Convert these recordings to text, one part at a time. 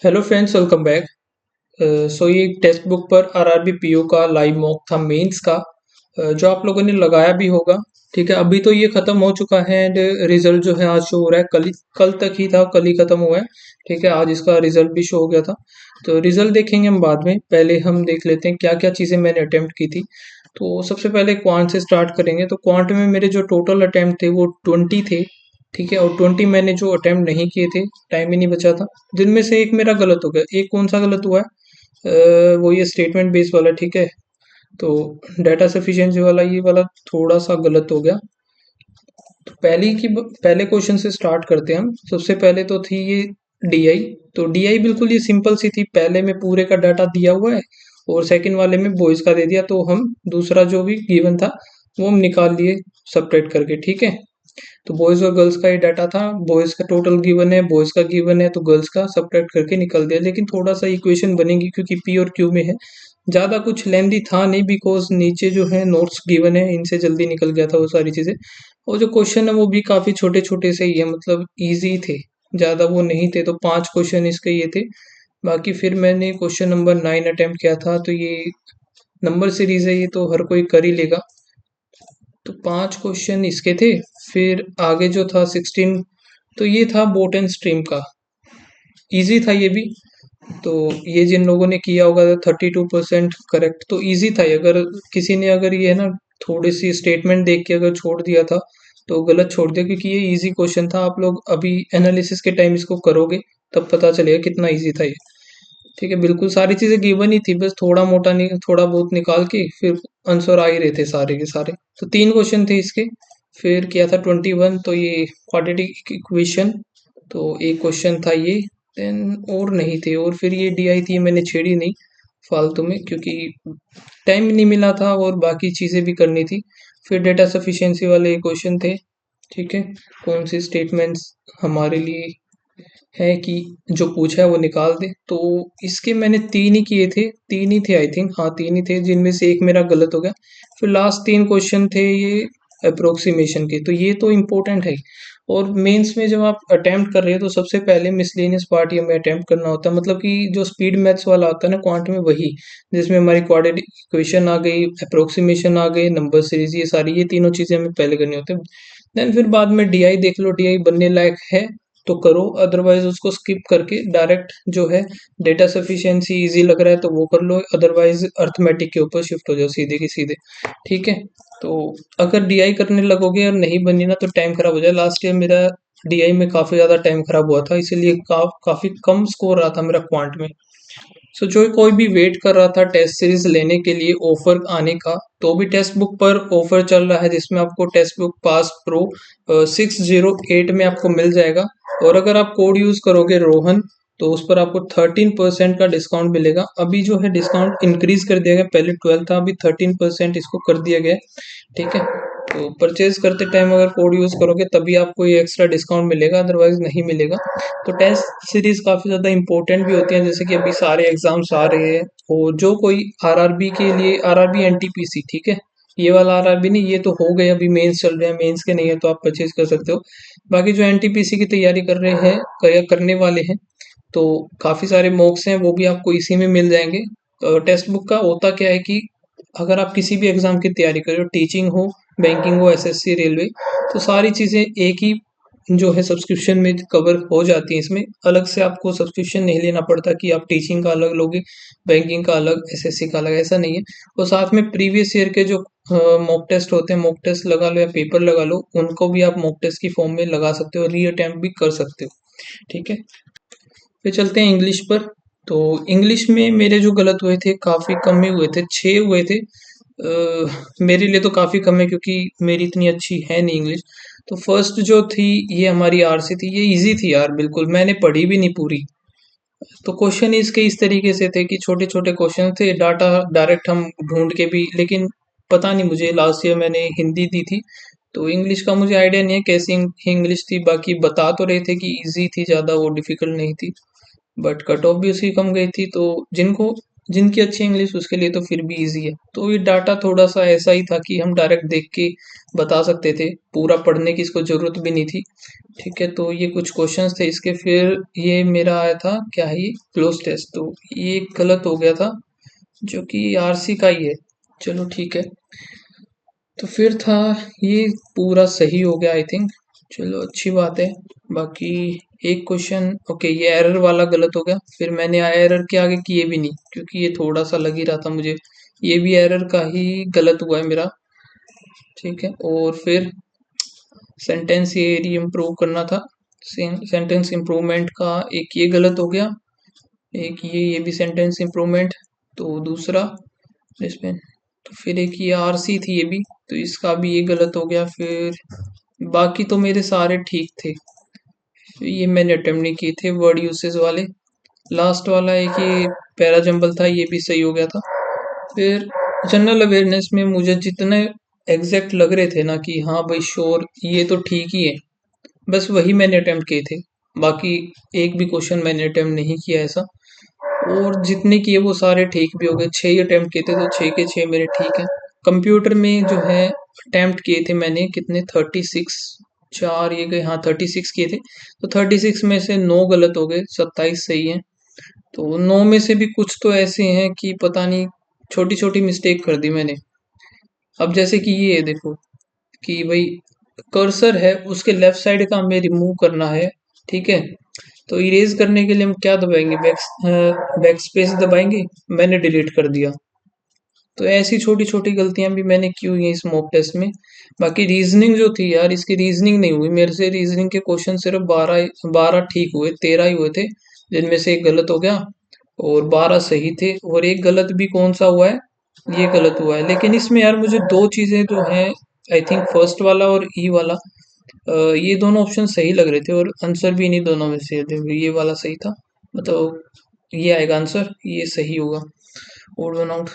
Hello friends, welcome back. So ये textbook पर RRB PO का लाइव मॉक था मेंस का, जो आप लोगों ने लगाया भी होगा। ठीक है, अभी तो ये खत्म हो चुका है एंड रिजल्ट जो है आज शो हो रहा है। कल तक ही था, कल ही खत्म हुआ है। ठीक है, आज इसका रिजल्ट भी शो हो गया था। तो रिजल्ट देखेंगे हम बाद में, पहले हम देख लेते हैं क्या क्या चीज़ें मैंने अटेम्प्ट की थी। तो सबसे पहले क्वांट से स्टार्ट करेंगे। तो क्वांट में मेरे जो टोटल अटेम्प्ट थे वो 20 थे। ठीक है, और 20 मैंने जो अटेम्प्ट नहीं किए थे, टाइम ही नहीं बचा था, जिनमें से एक मेरा गलत हो गया। एक कौन सा गलत हुआ है? वो ये स्टेटमेंट बेस वाला। ठीक है, तो डाटा सफिशिएंसी वाला, ये वाला थोड़ा सा गलत हो गया। तो पहले क्वेश्चन से स्टार्ट करते हैं हम। सबसे पहले तो थी ये डीआई। तो डीआई बिल्कुल ये सिंपल सी थी, पहले में पूरे का डाटा दिया हुआ है और सेकंड वाले में बॉयज का दे दिया, तो हम दूसरा जो भी गिवन था वो हम निकाल लिए सबट्रैक्ट करके। ठीक है, तो बॉयज और गर्ल्स का ये डाटा था। बॉयज का टोटल गिवन है, बॉयज का गिवन है, तो गर्ल्स का सबट्रैक्ट करके निकल दिया। लेकिन थोड़ा सा इक्वेशन बनेगी क्योंकि पी और क्यू में है। ज़्यादा कुछ लेंदी था नहीं, बिकॉज नीचे जो है नोट्स गिवन है, इनसे जल्दी निकल गया था वो सारी चीज़ें। और जो क्वेश्चन है वो भी काफ़ी छोटे छोटे से ही है, मतलब इजी थे, ज़्यादा वो नहीं थे। तो 5 क्वेश्चन इसके ये थे। बाकी फिर मैंने क्वेश्चन नंबर 9 अटेम्प्ट किया था। तो ये नंबर सीरीज है, ये तो हर कोई कर ही लेगा। तो 5 क्वेश्चन इसके थे। फिर आगे जो था 16, तो ये था बोट एंड स्ट्रीम का। इजी था ये भी। तो ये जिन लोगों ने किया होगा 32% करेक्ट, तो इजी था ये। अगर किसी ने अगर ये है ना थोड़ी सी स्टेटमेंट देख के अगर छोड़ दिया था तो गलत छोड़ दिया, क्योंकि ये इजी क्वेश्चन था। आप लोग अभी एनालिसिस के टाइम इसको करोगे तब पता चलेगा कितना इजी था ये। ठीक है, बिल्कुल सारी चीजें गिवन ही थी, बस थोड़ा मोटा नहीं, थोड़ा बहुत निकाल के फिर आंसर आ ही रहे थे सारे के सारे। तो 3 क्वेश्चन थे इसके। फिर किया था 21, तो ये क्वाड्रेटिक इक्वेशन। तो एक क्वेश्चन था ये। देन और नहीं थे। और फिर ये डी आई थी, मैंने छेड़ी नहीं फालतू में, क्योंकि टाइम नहीं मिला था और बाकी चीज़ें भी करनी थी। फिर डेटा सफिशिएंसी वाले क्वेश्चन थे। ठीक है, कौन सी स्टेटमेंट्स हमारे लिए है कि जो पूछा है वो निकाल दे। तो इसके मैंने 3 ही किए थे, 3 ही थे आई थिंक, हाँ 3 ही थे, जिनमें से एक मेरा गलत हो गया। फिर लास्ट 3 क्वेश्चन थे ये अप्रोक्सीमेशन के, तो ये तो इम्पोर्टेंट है। और मेंस में जब आप अटेम्प्ट कर रहे हो तो सबसे पहले मिसलेनियस पार्ट ये में अटेम्प्ट करना होता है, मतलब कि जो स्पीड मैथ्स वाला होता है ना क्वांट में, वही जिसमें हमारी क्वाड्रेटिक इक्वेशन आ गई, अप्रोक्सीमेशन आ गई, नंबर सीरीज, ये सारी, ये तीनों चीजें हमें पहले करनी होती है। देन फिर बाद में डीआई देख लो, डीआई बनने लायक है तो करो, अदरवाइज उसको स्किप करके डायरेक्ट जो है डेटा सफिशिएंसी इजी लग रहा है तो वो कर लो, अदरवाइज अर्थमेटिक के ऊपर शिफ्ट हो जाओ सीधे की सीधे। ठीक है, तो अगर डीआई करने लगोगे और नहीं बनी ना तो टाइम खराब हो जाए। लास्ट ईयर मेरा डीआई में काफी ज्यादा टाइम खराब हुआ था, इसीलिए काफी कम स्कोर रहा था मेरा क्वांट में। सो जो कोई भी वेट कर रहा था टेस्ट सीरीज लेने के लिए ऑफर आने का, तो भी टेक्स्ट बुक पर ऑफर चल रहा है, जिसमें आपको टेक्स्ट बुक पास प्रो 608 में आपको मिल जाएगा। और अगर आप कोड यूज करोगे रोहन, तो उस पर आपको 13% का डिस्काउंट मिलेगा। अभी जो है डिस्काउंट इंक्रीज कर दिया गया, पहले 12 था, अभी 13% इसको कर दिया गया है। ठीक है, तो परचेज करते टाइम अगर कोड यूज करोगे तभी आपको ये एक्स्ट्रा डिस्काउंट मिलेगा, अदरवाइज नहीं मिलेगा। तो टेस्ट सीरीज काफी ज्यादा इंपॉर्टेंट भी होती है, जैसे कि अभी सारे एग्जाम्स आ रहे हैं। और जो कोई आरआरबी के लिए, आरआरबी एनटीपीसी, ठीक है, ये वाला आरआरबी नहीं, ये तो हो गए, अभी मेंस चल रहे हैं, मेंस के नहीं है तो आप परचेज कर सकते हो। बाकी जो एनटीपीसी की तैयारी कर रहे हैं, करने वाले हैं, तो काफी सारे मॉक्स हैं, वो भी आपको इसी में मिल जाएंगे। टेक्स्ट बुक का होता क्या है कि अगर आप किसी भी एग्जाम की तैयारी कर रहे हो, टीचिंग हो, बैंकिंग हो, एसएससी, रेलवे, तो सारी चीजें एक ही जो है सब्सक्रिप्शन में कवर हो जाती है। इसमें अलग से आपको सब्सक्रिप्शन नहीं लेना पड़ता कि आप टीचिंग का अलग लोगे, बैंकिंग का अलग, एसएससी का अलग, ऐसा नहीं है। और साथ में प्रीवियस ईयर के जो मॉक टेस्ट होते हैं, मॉक टेस्ट लगा लो या पेपर लगा लो, उनको भी आप मॉक टेस्ट की फॉर्म में लगा सकते हो, री अटेम्प्ट भी कर सकते हो। ठीक है, फिर चलते हैं इंग्लिश पर। तो इंग्लिश में मेरे जो गलत हुए थे काफ़ी कम ही हुए थे, 6 हुए थे। मेरे लिए तो काफ़ी कम है क्योंकि मेरी इतनी अच्छी है नहीं इंग्लिश। तो फर्स्ट जो थी ये हमारी आरसी थी, ये इजी थी यार, बिल्कुल मैंने पढ़ी भी नहीं पूरी। तो क्वेश्चन इसके इस तरीके से थे कि छोटे छोटे क्वेश्चन थे, डाटा डायरेक्ट हम ढूंढ के भी, लेकिन पता नहीं, मुझे लास्ट ईयर मैंने हिंदी दी थी तो इंग्लिश का मुझे आइडिया नहीं है कैसी इंग्लिश थी। बाकी बता तो रहे थे कि इजी थी, ज़्यादा वो डिफिकल्ट नहीं थी, बट कट ऑफ भी उसकी कम गई थी। तो जिनको जिनकी अच्छी इंग्लिश उसके लिए तो फिर भी इजी है। तो ये डाटा थोड़ा सा ऐसा ही था कि हम डायरेक्ट देख के बता सकते थे, पूरा पढ़ने की इसको जरूरत भी नहीं थी। ठीक है, तो ये कुछ क्वेश्चंस थे इसके। फिर ये मेरा आया था क्या है, ये क्लोज टेस्ट, तो ये गलत हो गया था जो कि आरसी का ही है। चलो ठीक है, तो फिर था ये पूरा सही हो गया आई थिंक। चलो अच्छी बात है। बाकी एक क्वेश्चन, ओके, ये एरर वाला गलत हो गया। फिर मैंने एरर के आगे किए भी नहीं क्योंकि ये थोड़ा सा लग ही रहा था मुझे, ये भी एरर का ही गलत हुआ है मेरा। ठीक है, और फिर सेंटेंस ये इम्प्रूव करना था, सेंटेंस इम्प्रूवमेंट का एक ये गलत हो गया, एक ये भी सेंटेंस इम्प्रूवमेंट, तो दूसरा इसमें, तो फिर एक ये आरसी थी ये भी, तो इसका भी ये गलत हो गया। फिर बाकी तो मेरे सारे ठीक थे, ये मैंने अटेम्प्ट नहीं किए थे वर्ड यूसेज वाले। लास्ट वाला एक ये पैरा जंबल था, ये भी सही हो गया था। फिर जनरल अवेयरनेस में मुझे जितने एग्जैक्ट लग रहे थे ना कि हाँ भाई श्योर ये तो ठीक ही है, बस वही मैंने अटेम्प्ट किए थे। बाकी एक भी क्वेश्चन मैंने अटेम्प्ट नहीं किया ऐसा। और जितने किए वो सारे ठीक भी हो गए, 6 ही अटेम्प्ट किए थे तो 6 के 6 मेरे ठीक हैं। कंप्यूटर में जो है अटेम्प्ट किए थे मैंने कितने, 36, चार ये गए, हाँ 36 किए थे, तो 36 में से 9 गलत हो गए, 27 सही हैं। तो 9 में से भी कुछ तो ऐसे हैं कि पता नहीं छोटी छोटी मिस्टेक कर दी मैंने। अब जैसे कि ये देखो कि भाई कर्सर है उसके लेफ्ट साइड का हमें रिमूव करना है, ठीक है, तो इरेज करने के लिए हम क्या दबाएंगे, बैक स्पेस दबाएंगे, मैंने डिलीट कर दिया। तो ऐसी छोटी छोटी गलतियां भी मैंने की हुई हैं इस मॉक टेस्ट में। बाकी रीजनिंग जो थी यार, इसकी रीजनिंग नहीं हुई मेरे से, रीजनिंग के क्वेश्चन सिर्फ 12 ठीक हुए, 13 ही हुए थे, जिनमें से एक गलत हो गया और 12 सही थे, और एक गलत भी कौन सा हुआ है, ये गलत हुआ है। लेकिन इसमें यार मुझे दो चीजें जो हैं, आई थिंक फर्स्ट वाला और ई वाला, ये दोनों ऑप्शन सही लग रहे थे और आंसर भी इन्हीं दोनों में से थे। ये वाला सही था, मतलब ये आएगा आंसर, ये सही होगा, ओड वन आउट।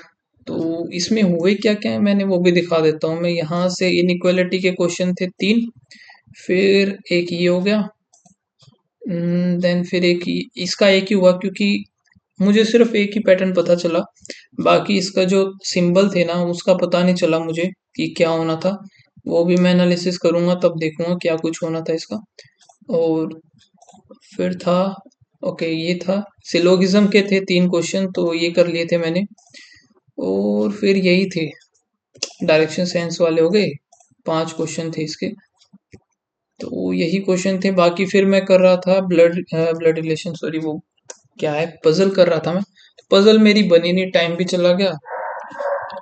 तो इसमें हुए क्या क्या है मैंने वो भी दिखा देता हूँ मैं। यहाँ से इनइक्वालिटी के क्वेश्चन थे 3, फिर एक ये हो गया, देन फिर इसका एक ही हुआ क्योंकि मुझे सिर्फ एक ही पैटर्न पता चला, बाकी इसका जो सिंबल थे ना उसका पता नहीं चला मुझे कि क्या होना था। वो भी मैं एनालिसिस करूंगा तब देखूंगा क्या कुछ होना था इसका। और फिर था, ओके ये था सिलोगिज्म के थे 3 क्वेश्चन, तो ये कर लिए थे मैंने। और फिर यही थे, डायरेक्शन सेंस वाले हो गए, 5 क्वेश्चन थे इसके, तो यही क्वेश्चन थे। बाकी फिर मैं कर रहा था ब्लड रिलेशन, सॉरी वो क्या है, पजल कर रहा था मैं। पजल मेरी बनी नहीं, टाइम भी चला गया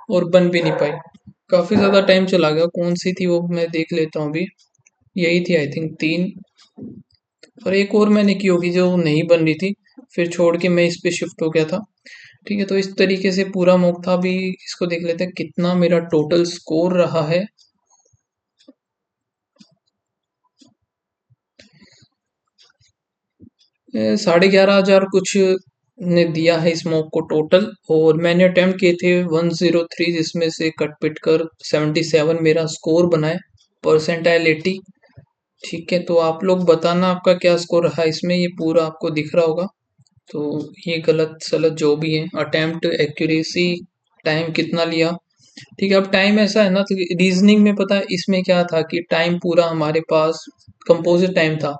और बन भी नहीं पाई, काफी ज्यादा टाइम चला गया। कौन सी थी वो मैं देख लेता हूँ अभी, यही थी आई थिंक 3, और एक और मैंने की होगी जो नहीं बन रही थी, फिर छोड़ के मैं इस पे शिफ्ट हो गया था। ठीक है, तो इस तरीके से पूरा मॉक था। अभी इसको देख लेते हैं कितना मेरा टोटल स्कोर रहा है। 11,500 कुछ ने दिया है इस मॉक को टोटल, और मैंने अटेम्प्ट किए थे 103, जिसमें से कट पिट कर 77 मेरा स्कोर बना है, परसेंटाइल 80। ठीक है, तो आप लोग बताना आपका क्या स्कोर रहा इसमें, ये पूरा आपको दिख रहा होगा। तो ये गलत सलत जो भी है, अटेम्प्ट एक्यूरेसी, टाइम कितना लिया। ठीक है, अब टाइम ऐसा है ना, तो रीजनिंग में पता है इसमें क्या था कि टाइम पूरा हमारे पास कंपोजिट टाइम था,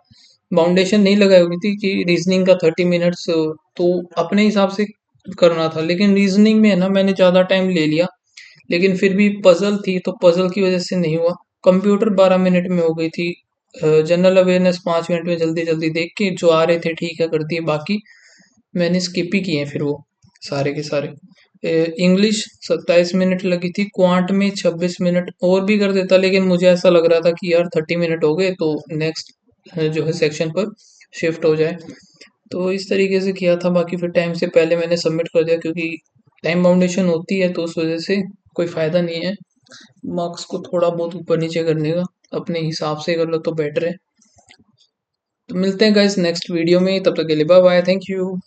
बाउंडेशन नहीं लगाई हुई थी कि रीजनिंग का 30 मिनट्स, तो अपने हिसाब से करना था। लेकिन रीजनिंग में है ना मैंने ज़्यादा टाइम ले लिया, लेकिन फिर भी पजल थी तो पजल की वजह से नहीं हुआ। कंप्यूटर 12 मिनट में हो गई थी, जनरल अवेयरनेस 5 मिनट में जल्दी जल्दी देख के जो आ रहे थे ठीक है कर दिए, बाकी मैंने स्किप ही किए हैं फिर वो सारे के सारे। इंग्लिश 27 मिनट लगी थी, क्वांट में 26 मिनट, और भी कर देता लेकिन मुझे ऐसा लग रहा था कि यार 30 मिनट हो गए तो नेक्स्ट जो है सेक्शन पर शिफ्ट हो जाए, तो इस तरीके से किया था। बाकी फिर टाइम से पहले मैंने सबमिट कर दिया क्योंकि टाइम बाउंडेशन होती है तो उस वजह से कोई फ़ायदा नहीं है मार्क्स को थोड़ा बहुत ऊपर नीचे करने का, अपने हिसाब से कर लो तो बेटर है। तो मिलते हैं गाइस नेक्स्ट वीडियो में, तब तक के लिए बाय बाय, थैंक यू।